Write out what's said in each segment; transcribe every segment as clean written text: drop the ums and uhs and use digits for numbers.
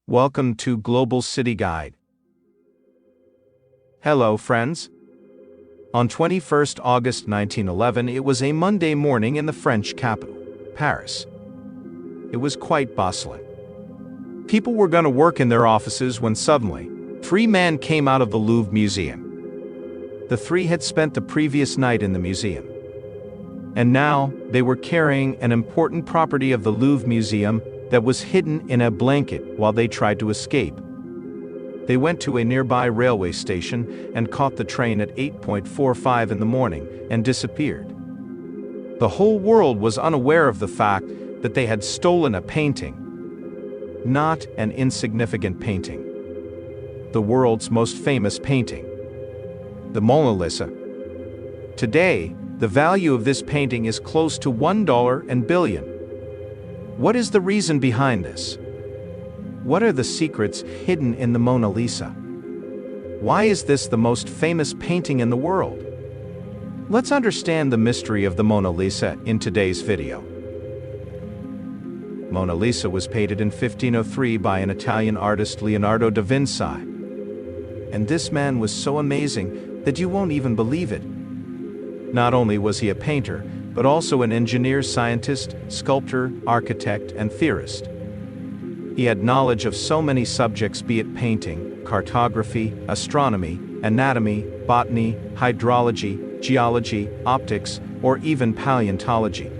Welcome to Global City Guide. Hello, friends. On 21st August 1911, it was a Monday morning in the French capital, Paris. It was quite bustling. People were going to work in their offices when suddenly, three men came out of the Louvre Museum. The three had spent the previous night in the museum. And now, they were carrying an important property of the Louvre Museum that was hidden in a blanket while they tried to escape. They went to a nearby railway station and caught the train at 8:45 in the morning and disappeared. The whole world was unaware of the fact that they had stolen a painting. Not an insignificant painting. The world's most famous painting. The Monna Lisa. Today, the value of this painting is close to $1 billion. What is the reason behind this? What are the secrets hidden in the Monna Lisa? Why is this the most famous painting in the world? Let's understand the mystery of the Monna Lisa in today's video. Monna Lisa was painted in 1503 by an Italian artist, Leonardo da Vinci. And this man was so amazing that you won't even believe it. Not only was he a painter, but also an engineer, scientist, sculptor, architect, and theorist. He had knowledge of so many subjects, be it painting, cartography, astronomy, anatomy, botany, hydrology, geology, optics, or even palaeontology.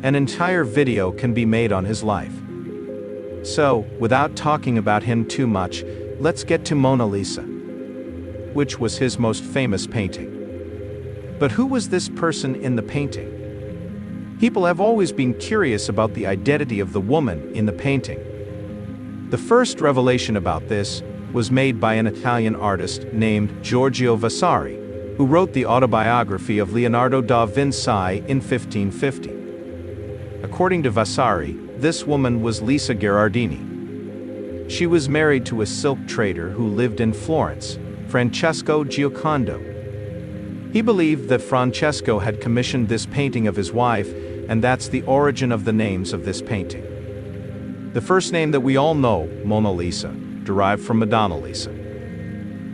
An entire video can be made on his life. So, without talking about him too much, let's get to Monna Lisa, which was his most famous painting. But who was this person in the painting? People have always been curious about the identity of the woman in the painting. The first revelation about this was made by an Italian artist named Giorgio Vasari, who wrote the autobiography of Leonardo da Vinci in 1550. According to Vasari, this woman was Lisa Gherardini. She was married to a silk trader who lived in Florence, Francesco Giocondo. He believed that Francesco had commissioned this painting of his wife, and that's the origin of the names of this painting. The first name that we all know, Monna Lisa, derived from Madonna Lisa.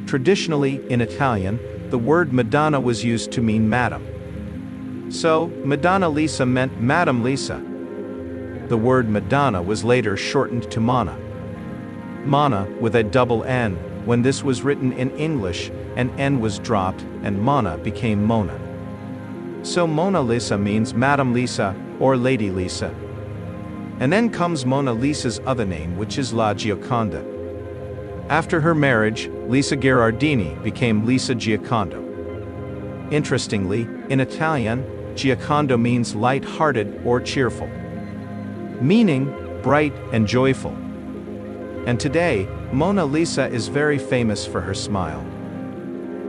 Traditionally, in Italian, the word Madonna was used to mean madam. So, Madonna Lisa meant Madam Lisa. The word Madonna was later shortened to Monna. Monna with a double N. When this was written in English, an N was dropped and Monna became Mona. So Monna Lisa means Madam Lisa or Lady Lisa. And then comes Monna Lisa's other name, which is La Gioconda. After her marriage, Lisa Gherardini became Lisa Giocondo. Interestingly, in Italian, Giocondo means light-hearted or cheerful, meaning bright and joyful. And today, Monna Lisa is very famous for her smile.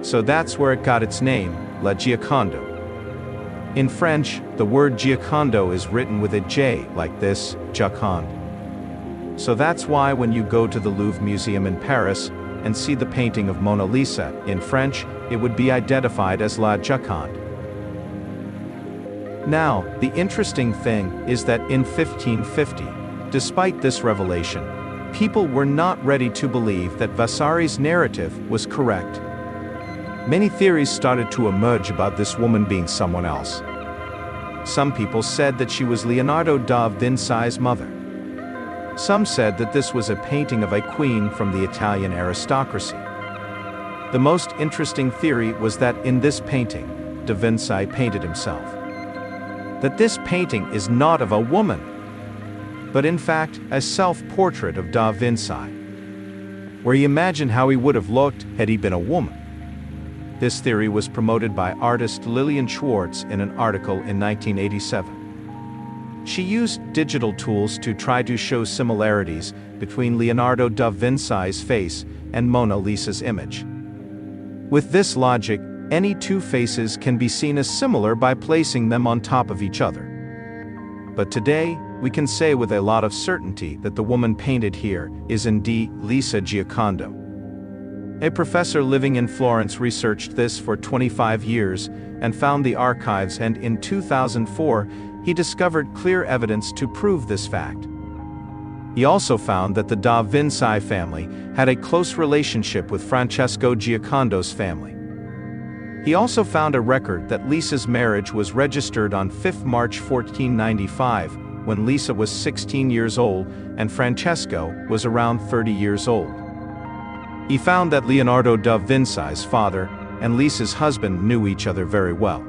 So that's where it got its name, La Giocondo. In French, the word Giocondo is written with a J like this, Joconde. So that's why when you go to the Louvre Museum in Paris and see the painting of Monna Lisa, in French, it would be identified as La Joconde. Now, the interesting thing is that in 1550, despite this revelation, people were not ready to believe that Vasari's narrative was correct. Many theories started to emerge about this woman being someone else. Some people said that she was Leonardo da Vinci's mother. Some said that this was a painting of a queen from the Italian aristocracy. The most interesting theory was that in this painting, da Vinci painted himself. That this painting is not of a woman, but in fact a self-portrait of da Vinci, where you imagine how he would have looked had he been a woman. This theory was promoted by artist Lillian Schwartz in an article in 1987. She used digital tools to try to show similarities between Leonardo da Vinci's face and Monna Lisa's image. With this logic, any two faces can be seen as similar by placing them on top of each other. But today, we can say with a lot of certainty that the woman painted here is indeed Lisa Giocondo. A professor living in Florence researched this for 25 years and found the archives, and in 2004, he discovered clear evidence to prove this fact. He also found that the da Vinci family had a close relationship with Francesco Giocondo's family. He also found a record that Lisa's marriage was registered on 5 March 1495, when Lisa was 16 years old and Francesco was around 30 years old. He found that Leonardo da Vinci's father and Lisa's husband knew each other very well.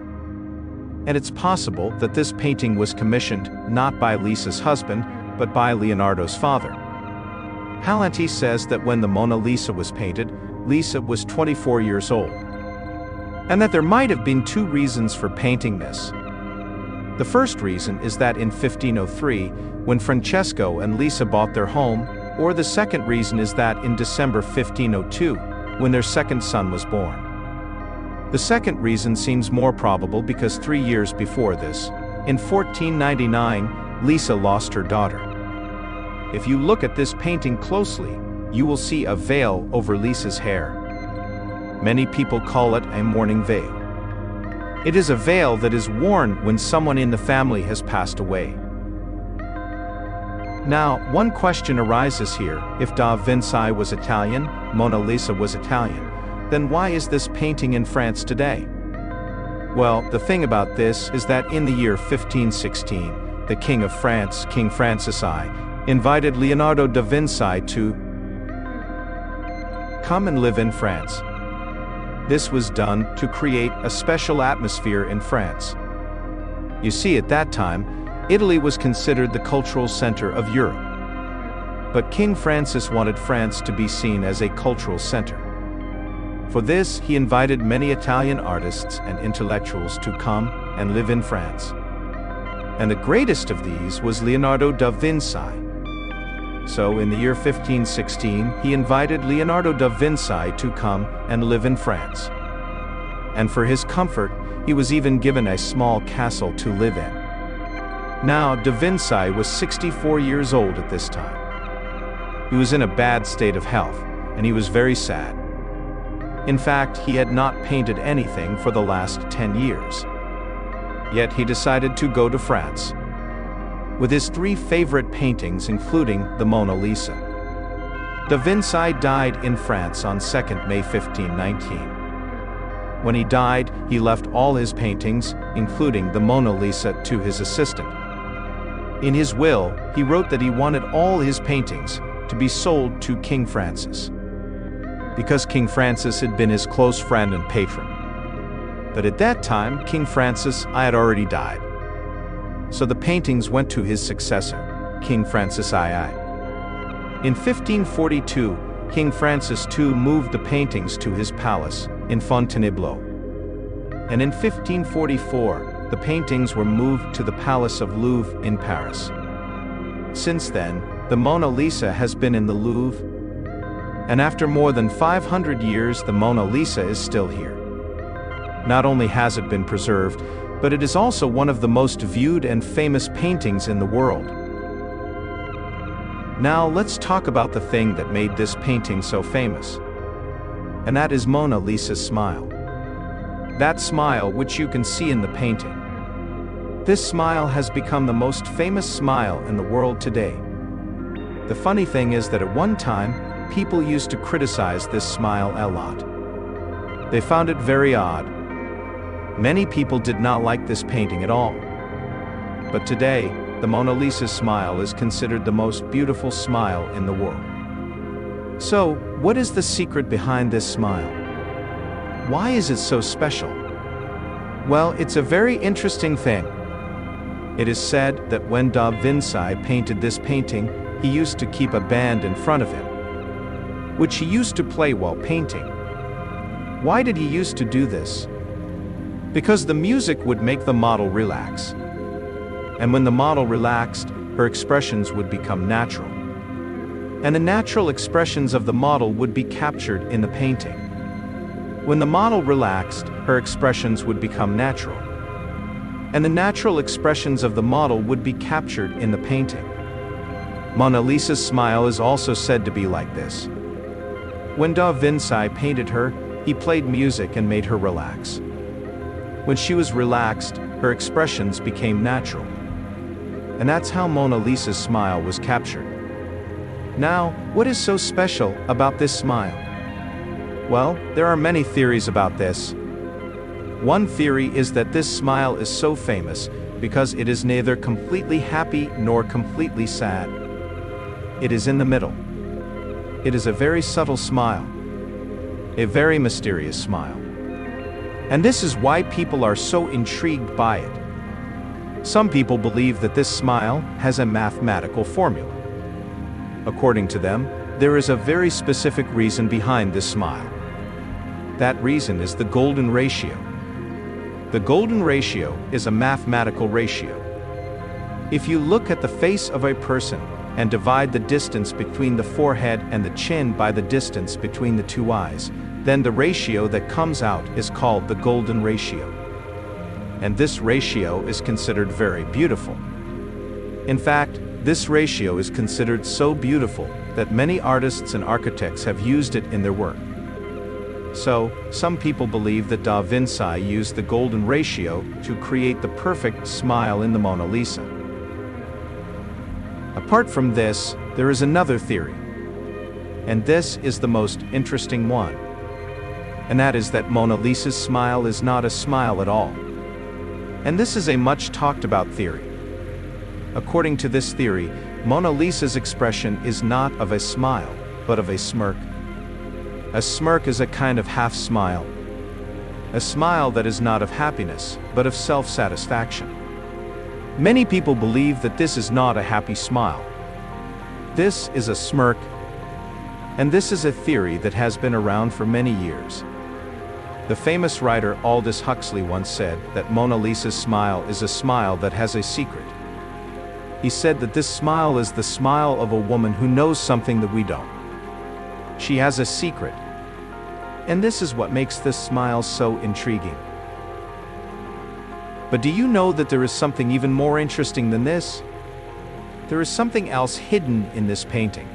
And it's possible that this painting was commissioned not by Lisa's husband, but by Leonardo's father. Halenti says that when the Mona Lisa was painted, Lisa was 24 years old, and that there might have been 2 reasons for painting this. The first reason is that in 1503, when Francesco and Lisa bought their home, or the second reason is that in December 1502, when their second son was born. The second reason seems more probable because 3 years before this, in 1499, Lisa lost her daughter. If you look at this painting closely, you will see a veil over Lisa's hair. Many people call it a mourning veil. It is a veil that is worn when someone in the family has passed away. Now, one question arises here: if da Vinci was Italian, Mona Lisa was Italian, then why is this painting in France today? Well, the thing about this is that in the year 1516, the King of France, King Francis I, invited Leonardo da Vinci to come and live in France. This was done to create a special atmosphere in France. You see, at that time, Italy was considered the cultural center of Europe. But King Francis wanted France to be seen as a cultural center. For this, he invited many Italian artists and intellectuals to come and live in France. And the greatest of these was Leonardo da Vinci. So in the year 1516, he invited Leonardo da Vinci to come and live in France. And for his comfort, he was even given a small castle to live in. Now, da Vinci was 64 years old at this time. He was in a bad state of health, and he was very sad. In fact, he had not painted anything for the last 10 years. Yet he decided to go to France with his 3 favorite paintings, including the Mona Lisa. Da Vinci died in France on 2nd May 1519. When he died, he left all his paintings, including the Mona Lisa, to his assistant. In his will, he wrote that he wanted all his paintings to be sold to King Francis, because King Francis had been his close friend and patron. But at that time, King Francis I had already died. So the paintings went to his successor, King Francis II. In 1542, King Francis II moved the paintings to his palace in Fontainebleau. And in 1544, the paintings were moved to the Palace of Louvre in Paris. Since then, the Mona Lisa has been in the Louvre, and after more than 500 years, the Mona Lisa is still here. Not only has it been preserved, but it is also one of the most viewed and famous paintings in the world. Now let's talk about the thing that made this painting so famous. And that is Mona Lisa's smile. That smile which you can see in the painting. This smile has become the most famous smile in the world today. The funny thing is that at one time, people used to criticize this smile a lot. They found it very odd. Many people did not like this painting at all. But today, the Mona Lisa's smile is considered the most beautiful smile in the world. So, what is the secret behind this smile? Why is it so special? Well, it's a very interesting thing. It is said that when da Vinci painted this painting, he used to keep a band in front of him, which he used to play while painting. Why did he used to do this? Because the music would make the model relax. And when the model relaxed, her expressions would become natural. And the natural expressions of the model would be captured in the painting. When the model relaxed, her expressions would become natural. And the natural expressions of the model would be captured in the painting. Mona Lisa's smile is also said to be like this. When da Vinci painted her, he played music and made her relax. When she was relaxed, her expressions became natural. And that's how Mona Lisa's smile was captured. Now, what is so special about this smile? Well, there are many theories about this. One theory is that this smile is so famous because it is neither completely happy nor completely sad. It is in the middle. It is a very subtle smile, a very mysterious smile. And this is why people are so intrigued by it. Some people believe that this smile has a mathematical formula. According to them, there is a very specific reason behind this smile. That reason is the golden ratio. The golden ratio is a mathematical ratio. If you look at the face of a person and divide the distance between the forehead and the chin by the distance between the two eyes, then the ratio that comes out is called the golden ratio. And this ratio is considered very beautiful. In fact, this ratio is considered so beautiful that many artists and architects have used it in their work. So, some people believe that Da Vinci used the golden ratio to create the perfect smile in the Monna Lisa. Apart from this, there is another theory. And this is the most interesting one. And that is that Monna Lisa's smile is not a smile at all. And this is a much talked about theory. According to this theory, Monna Lisa's expression is not of a smile, but of a smirk. A smirk is a kind of half smile. A smile that is not of happiness, but of self-satisfaction. Many people believe that this is not a happy smile. This is a smirk, and this is a theory that has been around for many years. The famous writer Aldous Huxley once said that Monna Lisa's smile is a smile that has a secret. He said that this smile is the smile of a woman who knows something that we don't. She has a secret. And this is what makes this smile so intriguing. But do you know that there is something even more interesting than this? There is something else hidden in this painting.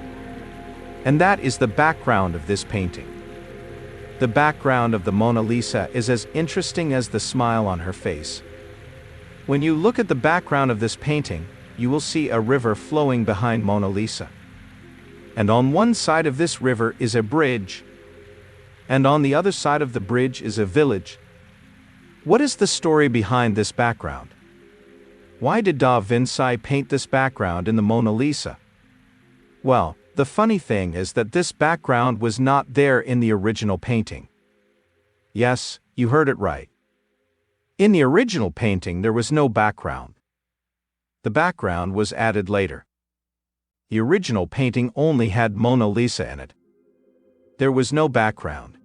And that is the background of this painting. The background of the Monna Lisa is as interesting as the smile on her face. When you look at the background of this painting, you will see a river flowing behind Monna Lisa. And on one side of this river is a bridge, and on the other side of the bridge is a village. What is the story behind this background? Why did Da Vinci paint this background in the Monna Lisa? Well, the funny thing is that this background was not there in the original painting. Yes, you heard it right. In the original painting there was no background. The background was added later. The original painting only had Monna Lisa in it. There was no background.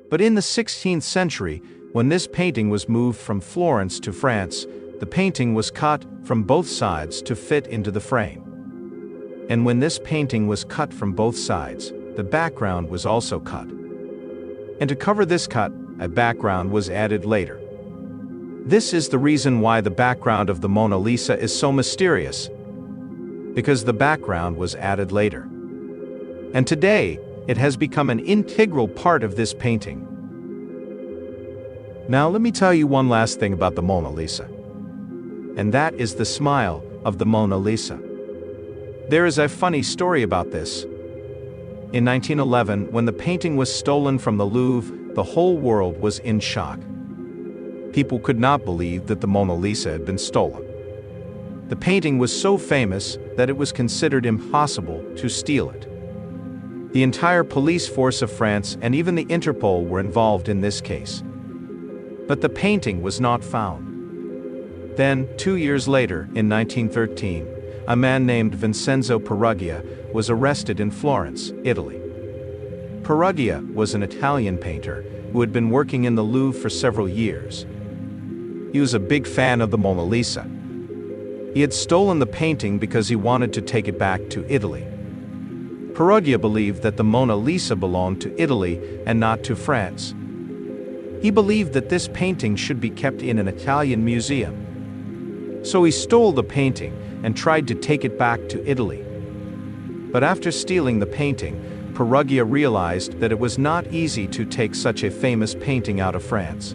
But in the 16th century, when this painting was moved from Florence to France, the painting was cut from both sides to fit into the frame. And when this painting was cut from both sides, the background was also cut. And to cover this cut, a background was added later. This is the reason why the background of the Monna Lisa is so mysterious, because the background was added later. And today, it has become an integral part of this painting. Now let me tell you one last thing about the Monna Lisa. And that is the smile of the Monna Lisa. There is a funny story about this. In 1911, when the painting was stolen from the Louvre, the whole world was in shock. People could not believe that the Monna Lisa had been stolen. The painting was so famous that it was considered impossible to steal it. The entire police force of France and even the Interpol were involved in this case. But the painting was not found. Then, 2 years later, in 1913, a man named Vincenzo Peruggia was arrested in Florence, Italy. Peruggia was an Italian painter who had been working in the Louvre for several years. He was a big fan of the Monna Lisa. He had stolen the painting because he wanted to take it back to Italy. Peruggia believed that the Monna Lisa belonged to Italy and not to France. He believed that this painting should be kept in an Italian museum. So he stole the painting and tried to take it back to Italy. But after stealing the painting, Peruggia realized that it was not easy to take such a famous painting out of France.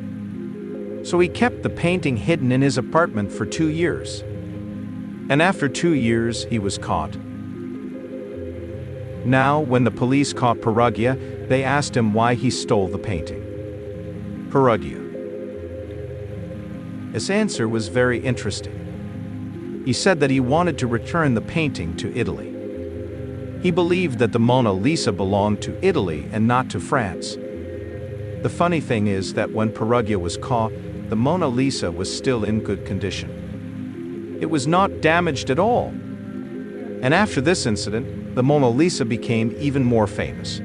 So he kept the painting hidden in his apartment for 2 years. And after 2 years, he was caught. Now, when the police caught Perugia, they asked him why he stole the painting. Perugia. His answer was very interesting. He said that he wanted to return the painting to Italy. He believed that the Monna Lisa belonged to Italy and not to France. The funny thing is that when Perugia was caught, the Monna Lisa was still in good condition. It was not damaged at all. And after this incident, the Monna Lisa became even more famous.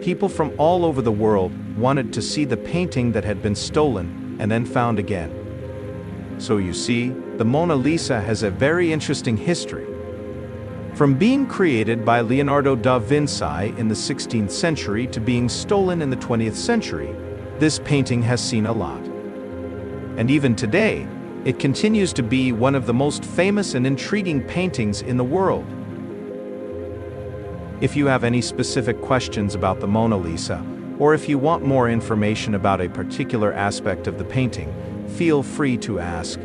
People from all over the world wanted to see the painting that had been stolen and then found again. So you see, the Monna Lisa has a very interesting history. From being created by Leonardo da Vinci in the 16th century to being stolen in the 20th century, this painting has seen a lot. And even today, it continues to be one of the most famous and intriguing paintings in the world. If you have any specific questions about the Monna Lisa, or if you want more information about a particular aspect of the painting, feel free to ask.